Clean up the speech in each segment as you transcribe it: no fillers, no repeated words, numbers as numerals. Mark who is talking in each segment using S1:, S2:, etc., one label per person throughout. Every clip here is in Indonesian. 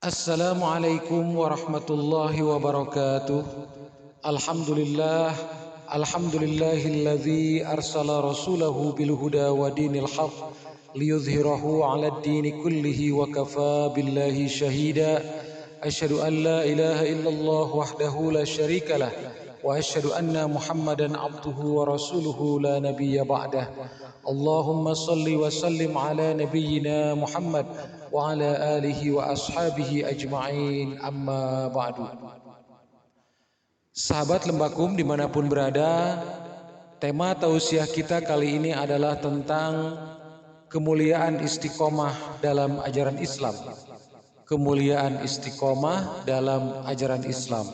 S1: Assalamualaikum warahmatullahi wabarakatuh. Alhamdulillah, alhamdulillahilladzi arsala rasulahu bil huda wa dinil haq liyudhhirahu 'alad dini kullihi wa kafa billahi shahida. Asyhadu an la ilaha illallah wahdahu la syarikalah wa asyhadu anna Muhammadan abduhu wa rasuluhu la nabiyya ba'dah. Allahumma salli wa sallim ala nabiyyina Muhammad wa ala alihi wa ashabihi ajma'in, amma ba'du. Sahabat Lembakum dimanapun berada, tema tausiah kita kali ini adalah tentang kemuliaan istiqomah dalam ajaran Islam. Kemuliaan istiqomah dalam ajaran Islam.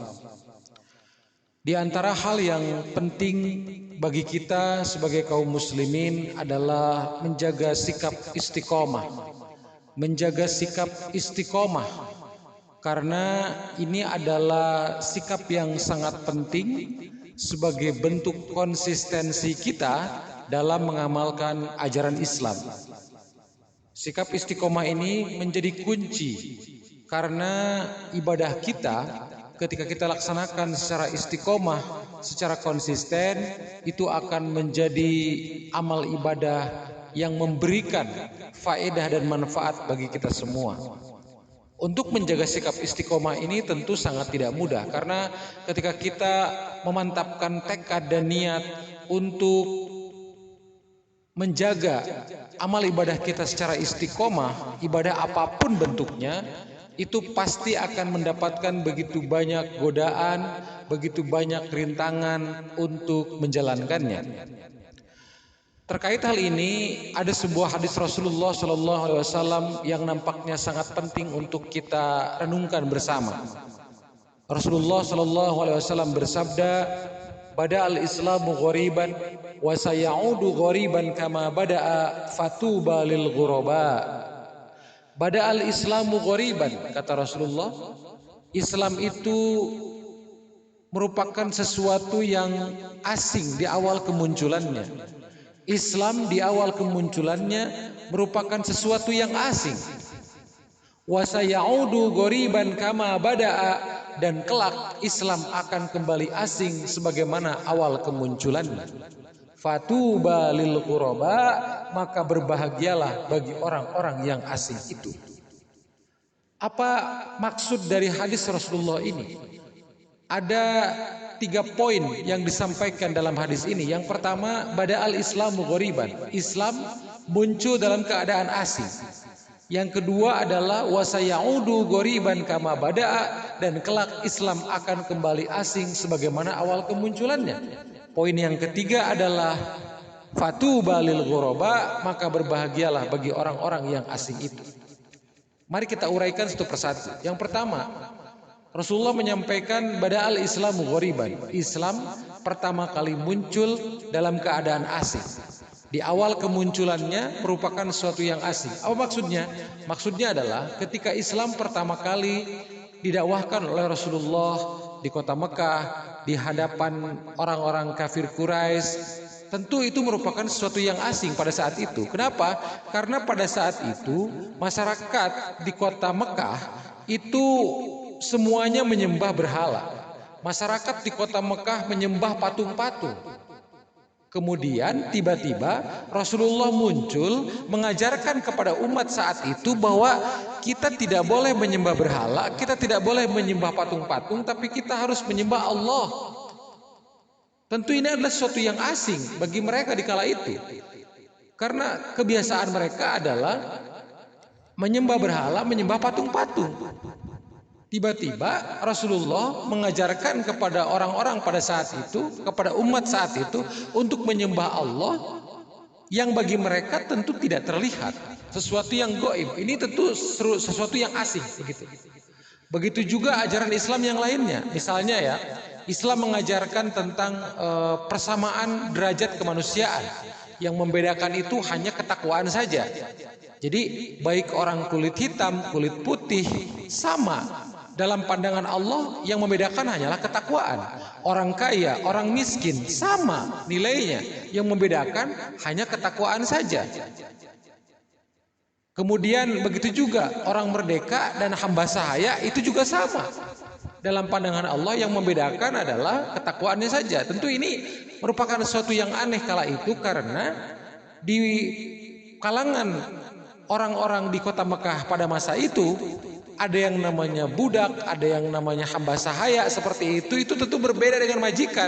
S1: Di antara hal yang penting bagi kita sebagai kaum muslimin adalah menjaga sikap istiqomah. Menjaga sikap istiqomah karena ini adalah sikap yang sangat penting sebagai bentuk konsistensi kita dalam mengamalkan ajaran Islam. Sikap istiqomah ini menjadi kunci karena ibadah kita ketika kita laksanakan secara istiqomah, secara konsisten, itu akan menjadi amal ibadah yang memberikan faedah dan manfaat bagi kita semua. Untuk menjaga sikap istiqomah ini tentu sangat tidak mudah, karena ketika kita memantapkan tekad dan niat untuk menjaga amal ibadah kita secara istiqomah, ibadah apapun bentuknya, itu pasti akan mendapatkan begitu banyak godaan, begitu banyak rintangan untuk menjalankannya. Terkait hal ini, ada sebuah hadis Rasulullah SAW yang nampaknya sangat penting untuk kita renungkan bersama. Rasulullah SAW bersabda, "Bada al-Islamu ghoriban, wa sayaudu ghoriban kama bada'a fatuba lil ghuraba." Bada al-Islamu ghoriban, kata Rasulullah, Islam itu merupakan sesuatu yang asing di awal kemunculannya. Islam di awal kemunculannya merupakan sesuatu yang asing. Wa sayaudu ghoriban kama bada'a, dan kelak Islam akan kembali asing sebagaimana awal kemunculannya. Fatuba lil ghuraba, maka berbahagialah bagi orang-orang yang asing itu. Apa maksud dari hadis Rasulullah ini? Ada 3 poin yang disampaikan dalam hadis ini. Yang pertama, bada al-Islamu ghoriban, Islam muncul dalam keadaan asing. Yang kedua adalah wasayaudu ghoriban kama bada'a, dan kelak Islam akan kembali asing sebagaimana awal kemunculannya. Poin yang ketiga adalah fatuba lil ghuraba, maka berbahagialah bagi orang-orang yang asing itu. Mari kita uraikan satu persatu. Yang pertama, Rasulullah menyampaikan bada al-Islamu ghoriban, Islam pertama kali muncul dalam keadaan asing. Di awal kemunculannya merupakan sesuatu yang asing. Apa maksudnya? Maksudnya adalah ketika Islam pertama kali didakwahkan oleh Rasulullah di kota Mekah, di hadapan orang-orang kafir Quraisy, tentu itu merupakan sesuatu yang asing pada saat itu. Kenapa? Karena pada saat itu masyarakat di kota Mekah itu semuanya menyembah berhala. Masyarakat di kota Mekah menyembah patung-patung. Kemudian tiba-tiba Rasulullah muncul mengajarkan kepada umat saat itu bahwa kita tidak boleh menyembah berhala, kita tidak boleh menyembah patung-patung, tapi kita harus menyembah Allah. Tentu ini adalah sesuatu yang asing bagi mereka di kala itu. Karena kebiasaan mereka adalah menyembah berhala, menyembah patung-patung. Tiba-tiba Rasulullah mengajarkan kepada orang-orang pada saat itu, kepada umat saat itu, untuk menyembah Allah yang bagi mereka tentu tidak terlihat, sesuatu yang gaib. Ini tentu sesuatu yang asing begitu. Begitu juga ajaran Islam yang lainnya. Misalnya ya, Islam mengajarkan tentang persamaan derajat kemanusiaan. Yang membedakan itu hanya ketakwaan saja. Jadi baik orang kulit hitam, kulit putih sama. Dalam pandangan Allah yang membedakan hanyalah ketakwaan. Orang kaya, orang miskin sama nilainya. Yang membedakan hanya ketakwaan saja. Kemudian begitu juga orang merdeka dan hamba sahaya itu juga sama. Dalam pandangan Allah yang membedakan adalah ketakwaannya saja. Tentu ini merupakan sesuatu yang aneh kala itu karena di kalangan orang-orang di kota Mekah pada masa itu ada yang namanya budak, ada yang namanya hamba sahaya seperti itu tentu berbeda dengan majikan.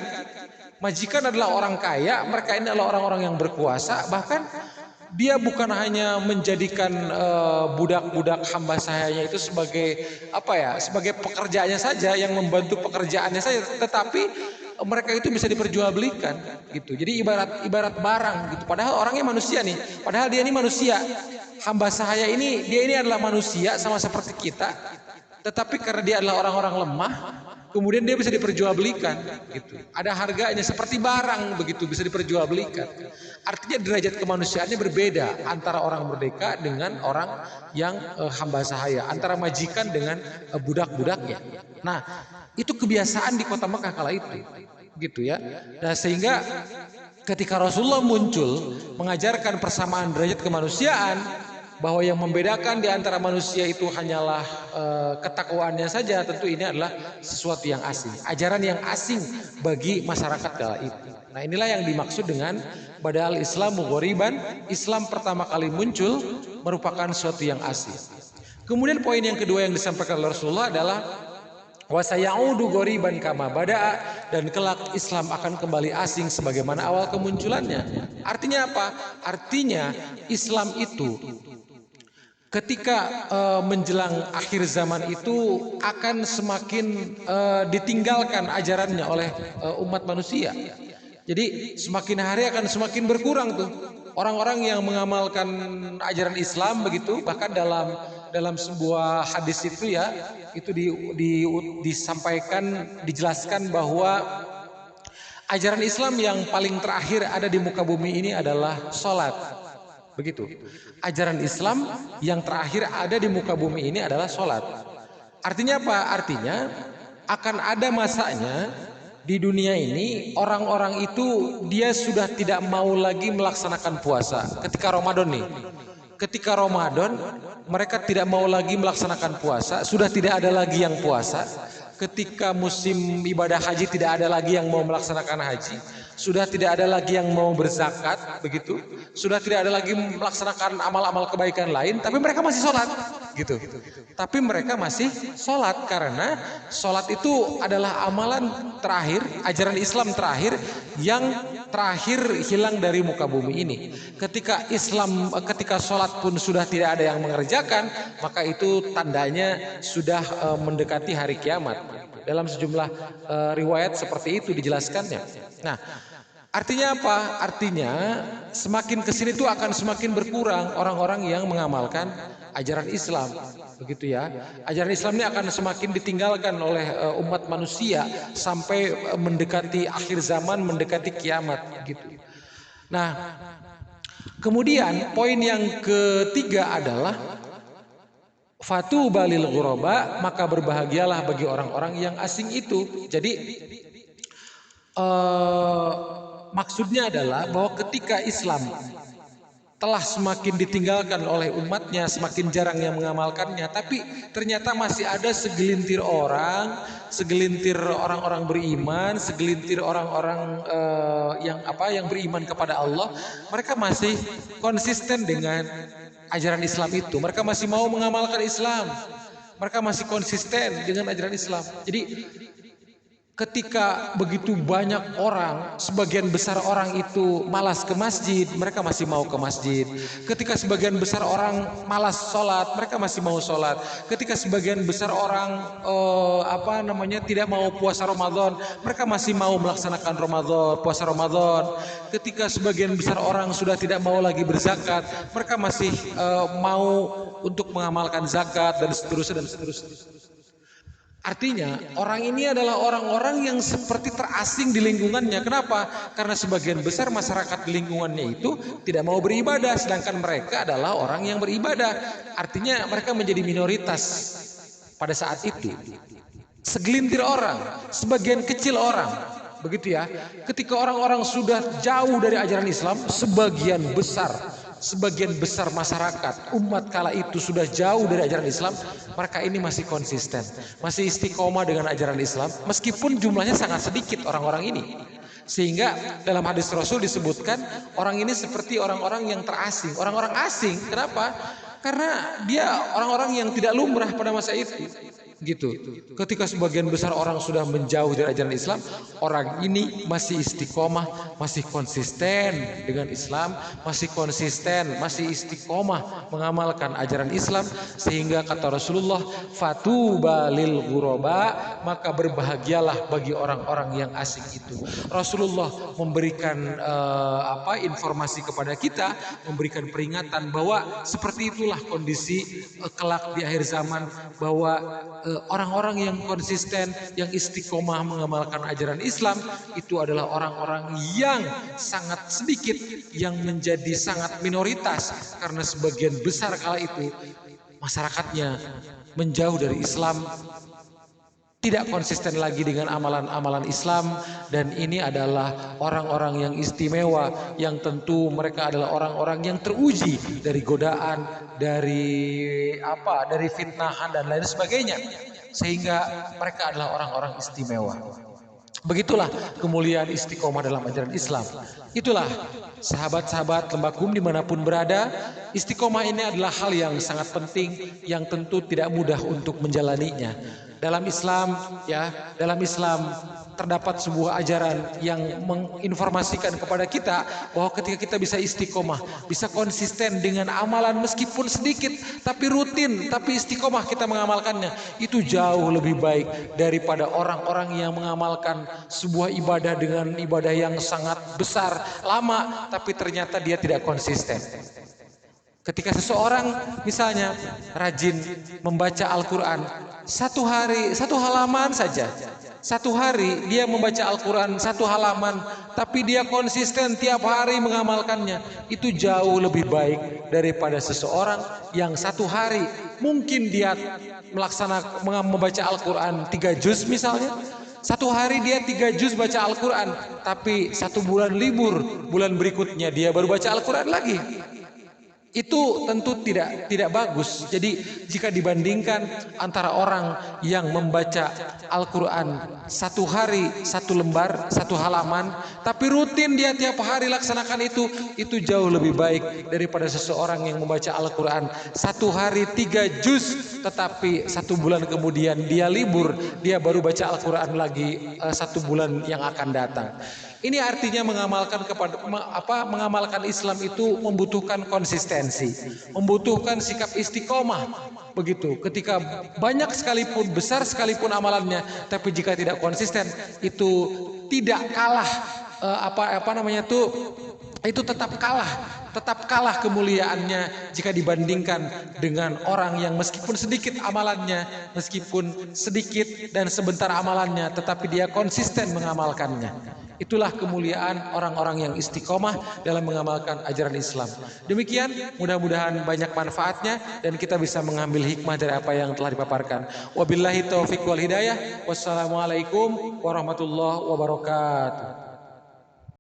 S1: Majikan adalah orang kaya, mereka ini adalah orang-orang yang berkuasa, bahkan dia bukan hanya menjadikan budak-budak hamba sahayanya itu sebagai apa ya, sebagai pekerjaannya saja, yang membantu pekerjaannya saja, tetapi mereka itu bisa diperjualbelikan gitu. Jadi ibarat barang gitu. Padahal orangnya manusia nih. Padahal dia ini manusia. Hamba sahaya ini, dia ini adalah manusia sama seperti kita. Tetapi karena dia adalah orang-orang lemah, kemudian dia bisa diperjualbelikan gitu. Ada harganya seperti barang begitu, bisa diperjualbelikan. Artinya derajat kemanusiaannya berbeda antara orang merdeka dengan orang yang hamba sahaya, antara majikan dengan budak-budaknya. Nah, itu kebiasaan di kota Mekah kala itu. Gitu ya. Nah, sehingga ketika Rasulullah muncul mengajarkan persamaan derajat kemanusiaan, bahwa yang membedakan di antara manusia itu hanyalah ketakwaannya saja, tentu ini adalah sesuatu yang asing, ajaran yang asing bagi masyarakat kala itu. Nah, inilah yang dimaksud dengan badal Islamu ghoriban, Islam pertama kali muncul merupakan sesuatu yang asing. Kemudian poin yang kedua yang disampaikan oleh Rasulullah adalah wasayaudu ghoriban kama bada'a, dan kelak Islam akan kembali asing sebagaimana awal kemunculannya. Artinya apa? Artinya Islam itu ketika menjelang akhir zaman itu akan semakin ditinggalkan ajarannya oleh umat manusia. Jadi semakin hari akan semakin berkurang tuh orang-orang yang mengamalkan ajaran Islam begitu. Bahkan dalam sebuah hadis itu ya, itu disampaikan, dijelaskan bahwa ajaran Islam yang paling terakhir ada di muka bumi ini adalah sholat. Begitu. Ajaran Islam yang terakhir ada di muka bumi ini adalah sholat. Artinya apa? Artinya akan ada masanya di dunia ini orang-orang itu dia sudah tidak mau lagi melaksanakan puasa. Ketika Ramadan nih, ketika Ramadan mereka tidak mau lagi melaksanakan puasa, sudah tidak ada lagi yang puasa. Ketika musim ibadah haji tidak ada lagi yang mau melaksanakan haji, sudah tidak ada lagi yang mau berzakat begitu, sudah tidak ada lagi melaksanakan amal-amal kebaikan lain, tapi mereka masih sholat gitu. Tapi mereka masih sholat karena sholat itu adalah amalan terakhir, ajaran Islam terakhir yang terakhir hilang dari muka bumi ini. Ketika sholat pun sudah tidak ada yang mengerjakan, maka itu tandanya sudah mendekati hari kiamat. Dalam sejumlah riwayat seperti itu dijelaskannya. Nah, artinya apa? Artinya semakin kesini itu akan semakin berkurang orang-orang yang mengamalkan ajaran Islam, begitu ya. Ajaran Islam ini akan semakin ditinggalkan oleh umat manusia sampai mendekati akhir zaman, mendekati kiamat, gitu. Nah, kemudian poin yang ketiga adalah fatuba lil ghuraba, maka berbahagialah bagi orang-orang yang asing itu. Jadi maksudnya adalah bahwa ketika Islam telah semakin ditinggalkan oleh umatnya, semakin jarang yang mengamalkannya, tapi ternyata masih ada segelintir orang-orang beriman, segelintir orang-orang yang beriman kepada Allah, mereka masih konsisten dengan ajaran Islam itu. Mereka masih mau mengamalkan Islam. Mereka masih konsisten dengan ajaran Islam. Jadi ketika begitu banyak orang, sebagian besar orang itu malas ke masjid, mereka masih mau ke masjid. Ketika sebagian besar orang malas sholat, mereka masih mau sholat. Ketika sebagian besar orang tidak mau puasa Ramadan, mereka masih mau melaksanakan puasa Ramadan. Ketika sebagian besar orang sudah tidak mau lagi berzakat, mereka masih mau untuk mengamalkan zakat dan seterusnya. Artinya orang ini adalah orang-orang yang seperti terasing di lingkungannya. Kenapa? Karena sebagian besar masyarakat di lingkungannya itu tidak mau beribadah, sedangkan mereka adalah orang yang beribadah. Artinya mereka menjadi minoritas pada saat itu. Segelintir orang, sebagian kecil orang, begitu ya. Ketika orang-orang sudah jauh dari ajaran Islam, sebagian besar sebagian besar masyarakat umat kala itu sudah jauh dari ajaran Islam, mereka ini masih konsisten, masih istiqomah dengan ajaran Islam meskipun jumlahnya sangat sedikit orang-orang ini. Sehingga dalam hadis Rasul disebutkan orang ini seperti orang-orang yang terasing. Orang-orang asing, kenapa? Karena dia orang-orang yang tidak lumrah pada masa itu. Gitu. Ketika sebagian besar orang sudah menjauh dari ajaran Islam, orang ini masih istiqomah, masih konsisten dengan Islam, masih konsisten, masih istiqomah mengamalkan ajaran Islam, sehingga kata Rasulullah, fatuba lil ghuraba, maka berbahagialah bagi orang-orang yang asing itu. Rasulullah memberikan informasi kepada kita, memberikan peringatan bahwa seperti itulah kondisi kelak di akhir zaman, bahwa orang-orang yang konsisten, yang istiqomah mengamalkan ajaran Islam itu adalah orang-orang yang sangat sedikit, yang menjadi sangat minoritas, karena sebagian besar kala itu masyarakatnya menjauh dari Islam, tidak konsisten lagi dengan amalan-amalan Islam, dan ini adalah orang-orang yang istimewa, yang tentu mereka adalah orang-orang yang teruji dari godaan, dari fitnahan dan lain sebagainya, sehingga mereka adalah orang-orang istimewa. Begitulah kemuliaan istiqomah dalam ajaran Islam. Itulah sahabat-sahabat Lembakum dimanapun berada, istiqomah ini adalah hal yang sangat penting, yang tentu tidak mudah untuk menjalaninya. Dalam Islam, dalam Islam terdapat sebuah ajaran yang menginformasikan kepada kita bahwa ketika kita bisa istiqomah, bisa konsisten dengan amalan meskipun sedikit, tapi rutin, tapi istiqomah kita mengamalkannya, itu jauh lebih baik daripada orang-orang yang mengamalkan sebuah ibadah dengan ibadah yang sangat besar, lama, tapi ternyata dia tidak konsisten. Ketika seseorang misalnya rajin membaca Al-Quran, satu halaman saja, satu hari dia membaca Al-Quran satu halaman, tapi dia konsisten tiap hari mengamalkannya, itu jauh lebih baik daripada seseorang yang satu hari mungkin dia membaca Al-Quran 3 juz misalnya. Satu hari dia 3 juz baca Al-Quran, tapi 1 bulan libur, bulan berikutnya dia baru baca Al-Quran lagi. Itu tentu tidak bagus. Jadi jika dibandingkan antara orang yang membaca Al-Quran satu hari 1 lembar, 1 halaman, tapi rutin dia tiap hari laksanakan itu jauh lebih baik daripada seseorang yang membaca Al-Quran 1 hari 3 juz, tetapi 1 bulan kemudian dia libur, dia baru baca Al-Quran lagi 1 bulan yang akan datang. Ini artinya mengamalkan Islam itu membutuhkan konsistensi, membutuhkan sikap istiqomah. Begitu. Ketika banyak sekalipun, besar sekalipun amalannya, tapi jika tidak konsisten, itu tidak kalah itu tetap kalah kemuliaannya jika dibandingkan dengan orang yang meskipun sedikit amalannya, meskipun sedikit dan sebentar amalannya, tetapi dia konsisten mengamalkannya. Itulah kemuliaan orang-orang yang istiqomah dalam mengamalkan ajaran Islam. Demikian, mudah-mudahan banyak manfaatnya dan kita bisa mengambil hikmah dari apa yang telah dipaparkan. Wabillahi taufiq wal hidayah. Wassalamualaikum warahmatullahi wabarakatuh.